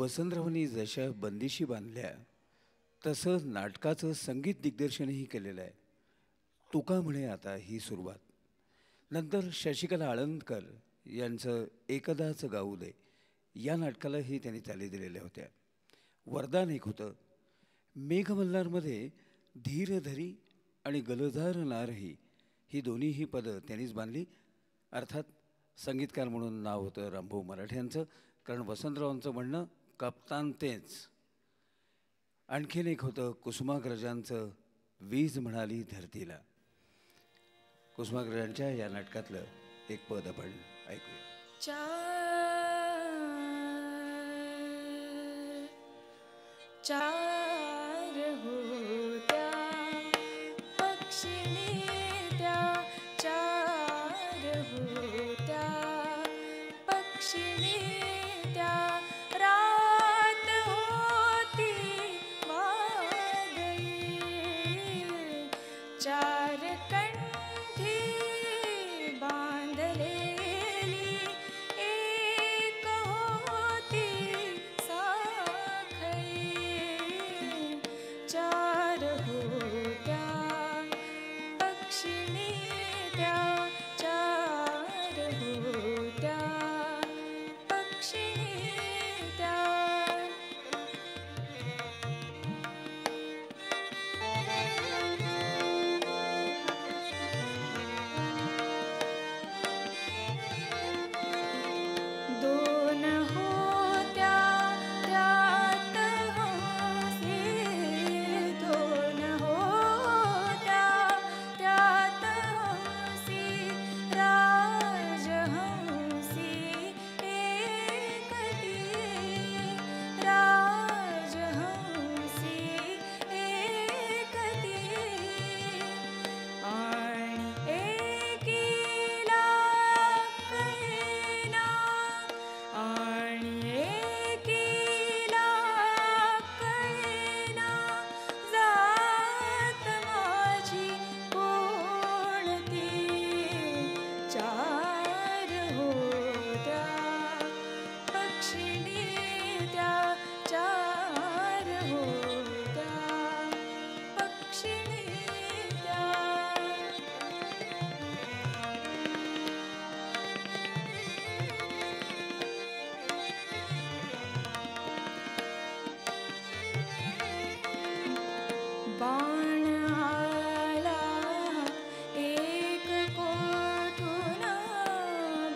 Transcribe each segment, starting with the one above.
वसंतरावांनी जशा बंदिशी बांधल्या तसं नाटकाचं संगीत दिग्दर्शनही केलेलं आहे. तुका म्हणे आता ही सुरुवात. नंतर शशिकला आळंदकर यांचं एकदाच गाऊ दे या नाटकालाही त्यांनी चाली दिलेल्या होत्या. वरदान एक होतं. मेघमल्हारमध्ये धीरधरी आणि गलधार नारही ही दोन्हीही पदं त्यांनीच बांधली. अर्थात संगीतकार म्हणून नाव होतं रामभाऊ मराठे यांचं, कारण वसंतरावांचं म्हणणं कप्तान तेच. आणखीन एक होतं कुसुमाग्रजांचं वीज म्हणाली धरतीला. कुसुमाग्रजांच्या या नाटकातलं एक पद आपण ऐकूया. चार होत्या पक्षिणी त्या, चार होत्या पक्षिणी त्या, रात होती वादळी, चार कंठी बांधलेली एक होती साखळी, चार होत्या पक्षिणी त्या, चार होत्या पक्षिणी त्या. दोन होत्या त्यात हंसी, दोन होत्या त्यात हंसी, राजहंसी एक ती, राजहंसी एक ती, आणि एकीला कळेना, आणि एकीला कळेना जात माझी कोणती, चार होत्या पक्षिणी त्या, चार होत्या पक्षिणी त्या. बाण आला एक कोठून,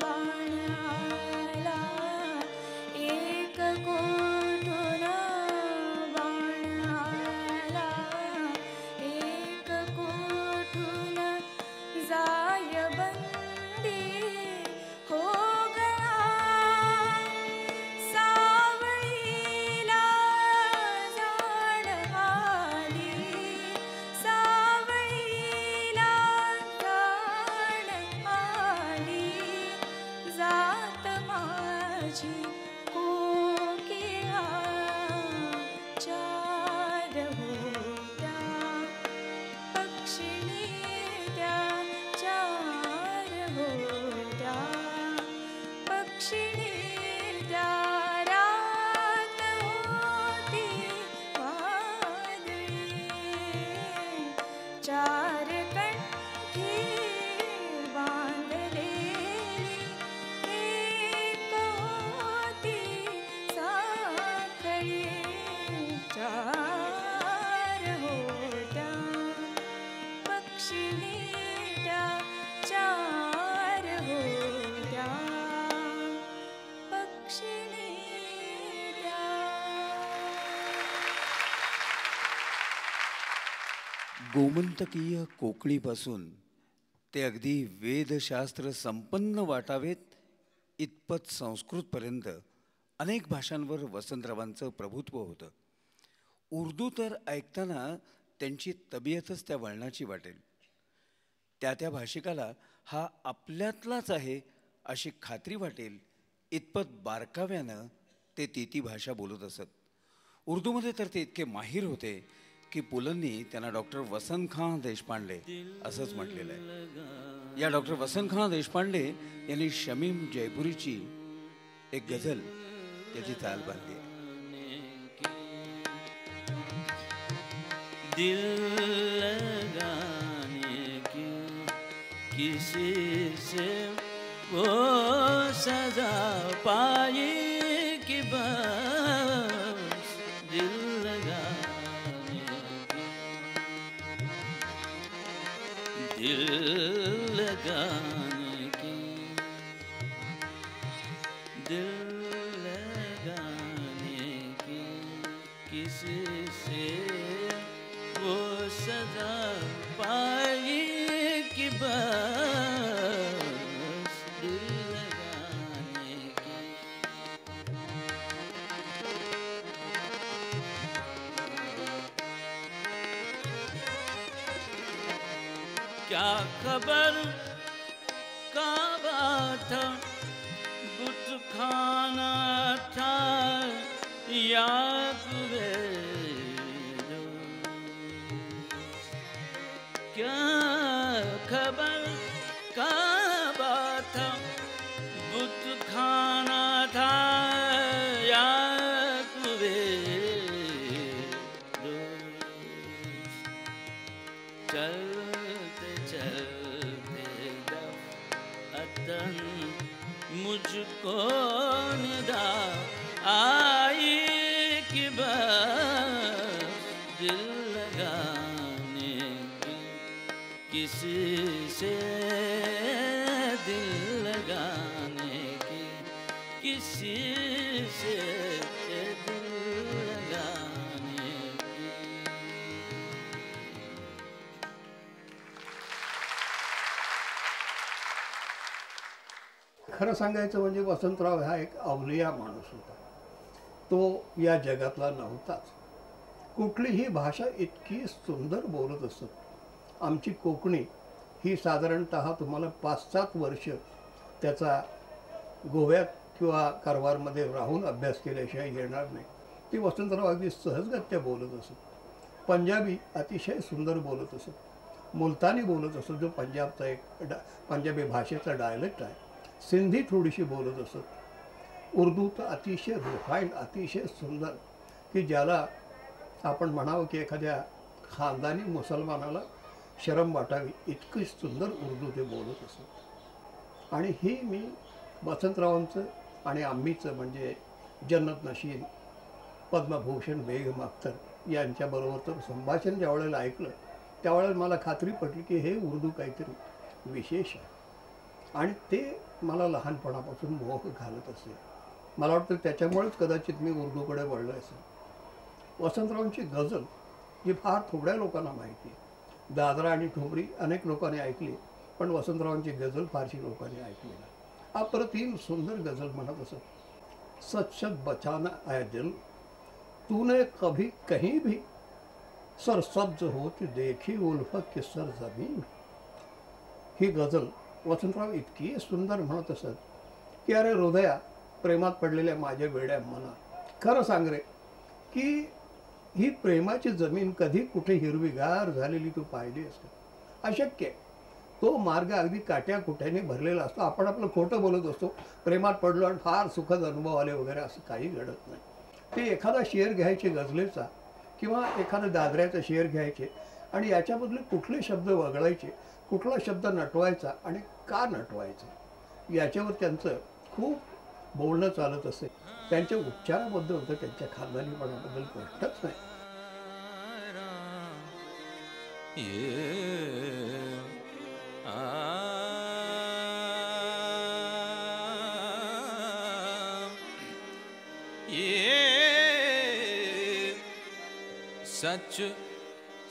बाण आला एक कोठून, बाण आला एक कोठून, जाय बंदी हो गया, सावळीला जाण आली, सावळीला जाण आली, जात माझी कोकिळा, चार होत्या पक्षिणी त्या, चार होत्या पक्षिणी त्या, रात होती वादळी, चार कंठी बांधलेली एक होती साखळी, चार होत्या पक्षिणी त्या, चार होत्या पक्षिणी त्या. गोमंतकीय कोकणीपासून ते अगदी वेदशास्त्र संपन्न वाटावेत इतपत संस्कृतपर्यंत अनेक भाषांवर वसंतरावांचं प्रभुत्व होतं. उर्दू तर ऐकताना त्यांची तबियतच त्या वळणाची वाटेल. त्या त्या भाषिकाला हा आपल्यातलाच आहे अशी खात्री वाटेल इतपत बारकाव्यानं ते ती भाषा बोलत असत. उर्दूमध्ये तर ते इतके माहीर होते की पुलंनी त्यांना डॉक्टर वसंतखां देशपांडे असंच म्हटलेलं आहे. या डॉक्टर वसंतखां देशपांडे यांनी शमीम जयपुरीची एक गझल त्याची चाल बांधली आहे. दिल लगाने की किसी से वो सजा पाई कि बस दिल लगाने की, दिल लगाने की, दिल लगाने की किसी से वो सजा पाई कि बस दिल लगाने की। क्या खबर काबा था, बुत खाना था या कुबेर, क्या खबर काबा था, बुत खाना था या कुबेर, चलते चलते दफ़अतन मुझको निदा आई कि बस दिल लगाने की किसी से, दिल लगाने की किसी से, दिल लगाने की। खरं सांगायचं म्हणजे वसंतराव हा एक अवलिया माणूस होता. तो या जगातला नव्हताच. कुठलीही भाषा इतकी सुंदर बोलत असत. आमची कोकणी ही साधारणतः तुम्हाला 5-7 वर्ष त्याचा गोव्यात किंवा कारवारमध्ये राहून अभ्यास केल्याशिवाय येणार नाही. ती वसंतराव अगदी सहजगत्या बोलत असत. पंजाबी अतिशय सुंदर बोलत असत. मुलतानी बोलत असत, जो पंजाबचा एक पंजाबी भाषेचा डायलेक्ट आहे. सिंधी थोडीशी बोलत असत. उर्दू तर अतिशय रिफाईंड, अतिशय सुंदर, की ज्याला आपण म्हणावं की एखाद्या खानदानी मुसलमानाला शरम वाटावी इतकी सुंदर उर्दू ते बोलत असत. आणि ही मी वसंतरावांचं आणि आम्हीचं म्हणजे जन्नत नशीन, पद्मभूषण बेगम अख्तर यांच्याबरोबरचं संभाषण ज्या वेळेला ऐकलं त्यावेळेला मला खात्री पटली की हे उर्दू काहीतरी विशेष आहे. आणि ते मला लहानपणापासून मोह घालत असे. मला वाटतं त्याच्यामुळेच कदाचित मी उर्दूकडे वळलो असेल. वसंतरावांची गझल ही फार थोड्या लोकांना माहिती आहे. दादरा आणि ठुमरी अनेक लोकांनी ऐकली, पण वसंतरावांची गझल फारशी लोकांनी ऐकली नाही. अप्रतिम सुंदर गझल म्हणत असत. सच सच बचाना है दिल, तूने कभी कहीं भी सरसब्ज होती देखी उल्फत की सरजमीन. ही गझल वसंतराव इतकी सुंदर म्हणत असत की अरे हृदया, प्रेमात पडलेल्या माझ्या वेड्या मना, खरं सांग रे की ही प्रेमाची जमीन कधी कुठे हिरवीगार झालेली तू पाहिली असते. अशक्य आहे. तो मार्ग अगदी काट्या कुट्याने भरलेला असतो. आपण आपलं खोटं बोलत असतो, प्रेमात पडलो आणि फार सुखद अनुभव आले वगैरे, असं काही घडत नाही. ते एखादा शेर घ्यायचे गझलेचा किंवा एखादा दादऱ्याचा शेर घ्यायचे आणि याच्याबद्दल कुठले शब्द वगळायचे, कुठला शब्द नटवायचा आणि का नटवायचा, याच्यावर त्यांचं खूप बोलणं चालत असे. त्यांच्या उच्चाराबद्दल होतं, त्यांच्या खानदानीपणाबद्दल प्रश्नच नाही. सच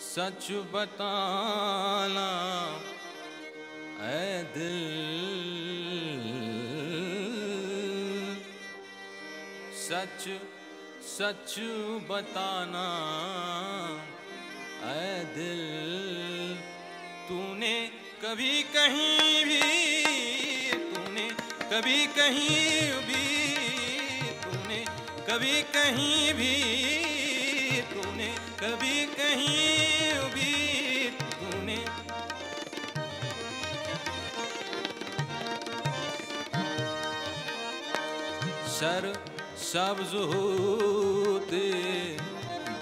सच बताना ऐ दिल, सच सच बताना ऐ दिल, तूने कभी कहीं भी, तूने कभी कहीं भी, तूने कभी कहीं भी, तूने कभी कहीं भी, तूने सर सब्ज होते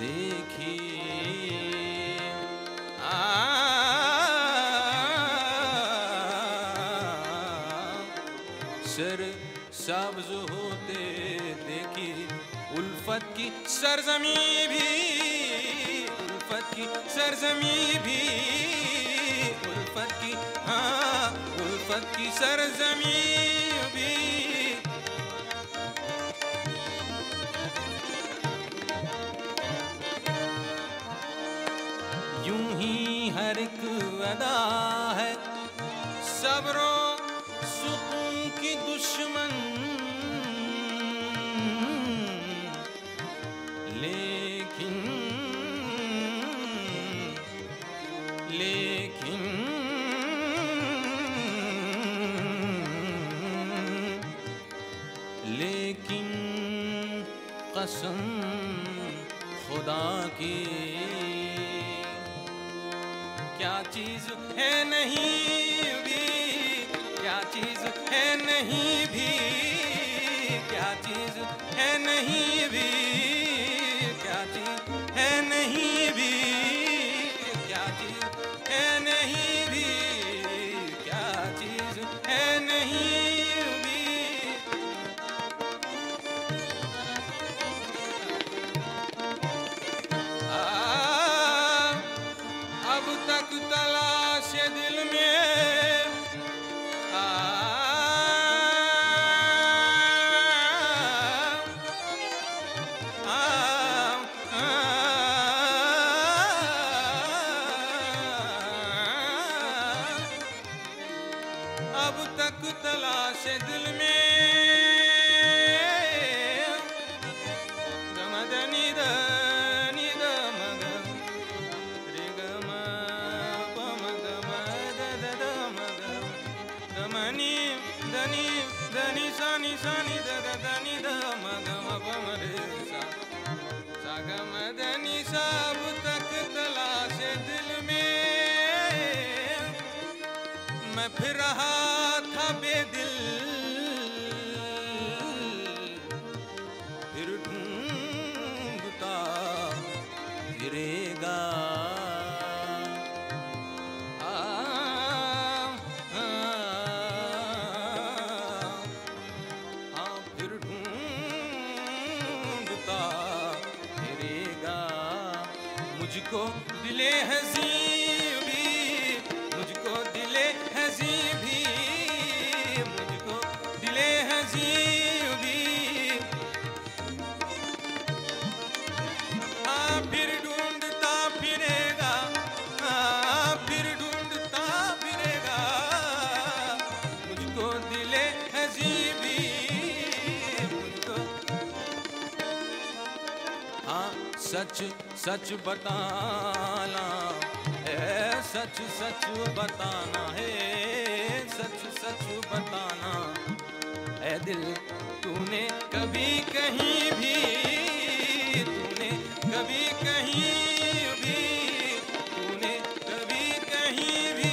देखी सर सब्ज होते देखी उल्फत की सरजमी भी, उल्फत की सरजमी भी, उल्फत की, हाँ उल्फत की सरजमी भी। यूं ही हर एक अदा है सब्रो सुकून की दुश्मन, लेकिन लेकिन लेकिन कसम खुदा की क्या चीज है नहीं भी, क्या चीज है नहीं भी, क्या चीज है नहीं भी, क्या चीज है नहीं भी, क्या चीज है नहीं भी, क्या चीज है नहीं भी। अब तक तलाश दिल में अब तक तलाश दिल में गमदनी दनी दमग रे गम पम गम द द मग गमनी दनी दनी सानी सानी द द दनी द मग पम रे सा सा गम दनी सब तक तलाश दिल में मैं फिर रहा था बेदिल, फिर ढूंढता फिरेगा फिर ढूंढता फिरेगा मुझको दिले हंसी भी, मुझको दिले हंसी भी, मुझको दिले हंसी भी। हाँ फिर ढूंढता फिरेगा, हाँ फिर ढूंढता फिरेगा मुझको दिले हंसी भी, मुझको। हाँ सच सच बताना है, सच सच बताना है, सच सच बताना है दिल। तूने कभी कहीं भी, तूने कभी कहीं भी, तूने कभी कहीं भी।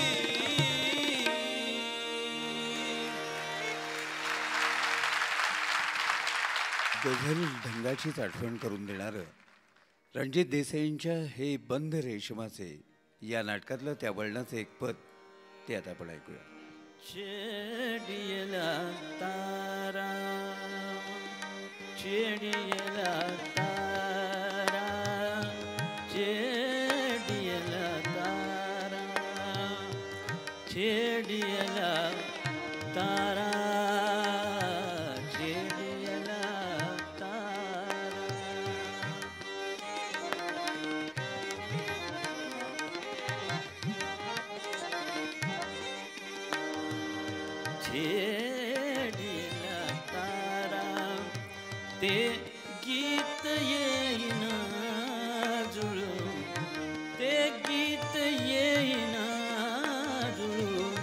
गझल ढंगाचीच आठवण करून देणारं रणजित देसाईंच्या हे बंद रेशमाचे या नाटकातलं त्या वळणाचं एक पद ते आता आपण ऐकूया. चेडियला तारा, चेडियला तारा, चेडियला तारा, चेडियला तारा, चेडियला तारा. छेडिला तारा ते गीत येईना जुळून, ते गीत येईना जुळून.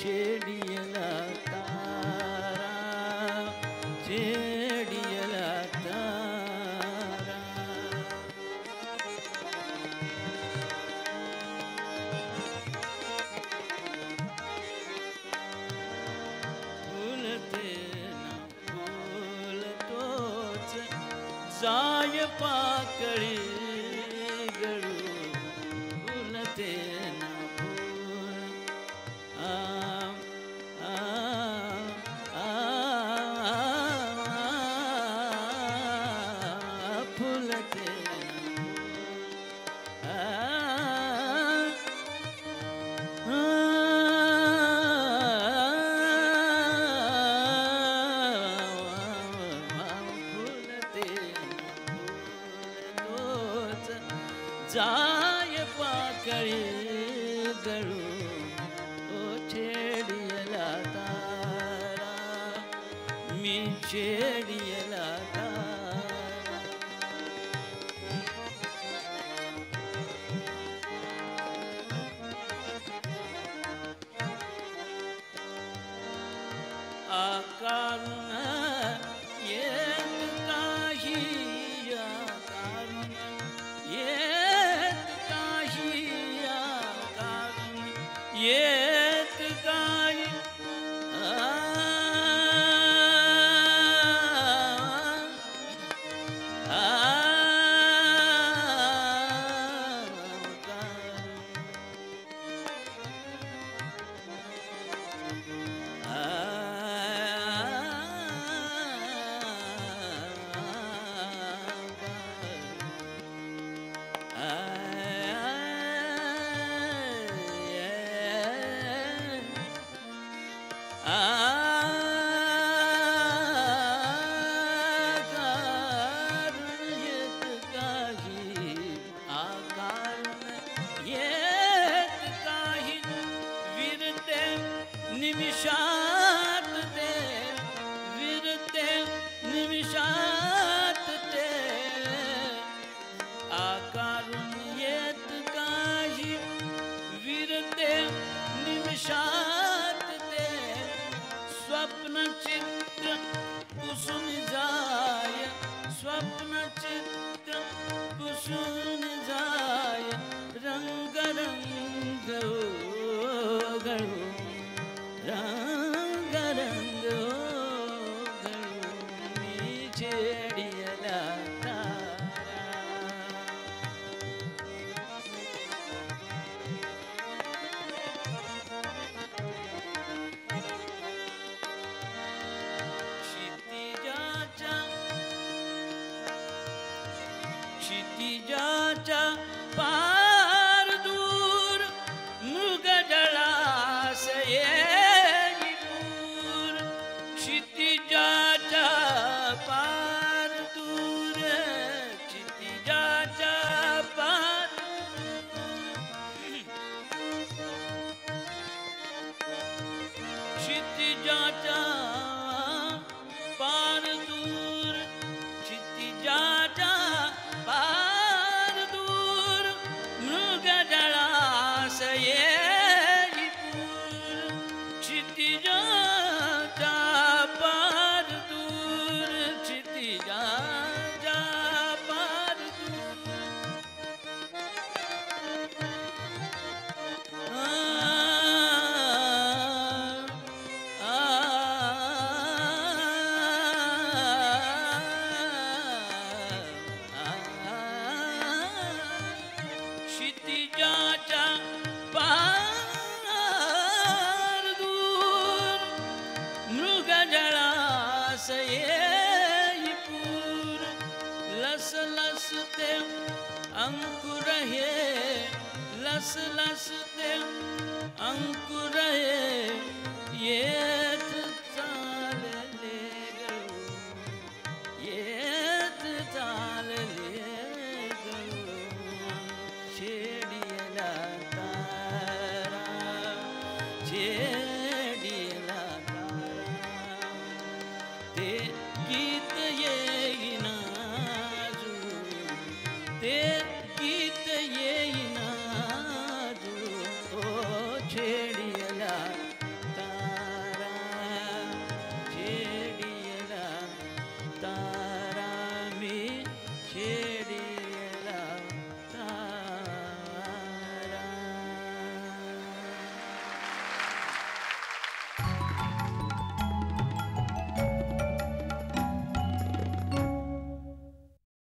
छेडिला तारा, छेडिला तारा. फुलते ना फुल तोच जाय पाकळी गळू. फुलते ना फुल आ आ आ जाय पाकळी गळू ओ छेडियला तारा मी छेडियला तारा आकारुण येत काही आकारुण येत काही आकारुण येत काही निमिषात ते विरते निमिषात ते आकारून येत काही विरते निमिषात ते स्वप्न चित्र पुसून जाय स्वप्न चित्र पुसून जाय रंग रंग गळू रंग रंग गळू मी छेडियला तारा क्षितिजाच्या पार दूर मृगजळास येई पूर क्षितिजाच्या पार दूर क्षितिजाच्या पार क्षितिजाच्या पार दूर क्षितिजाच्या पार दूर मृगजळास येई पूर क्षितिजाच्या पार दूर क्षितिजाच्या पार दूर क्षितिजाच्या पार दूर मृगजळास येई पूर लस लस ते अंकुर हे लस लस ते अंकुर हे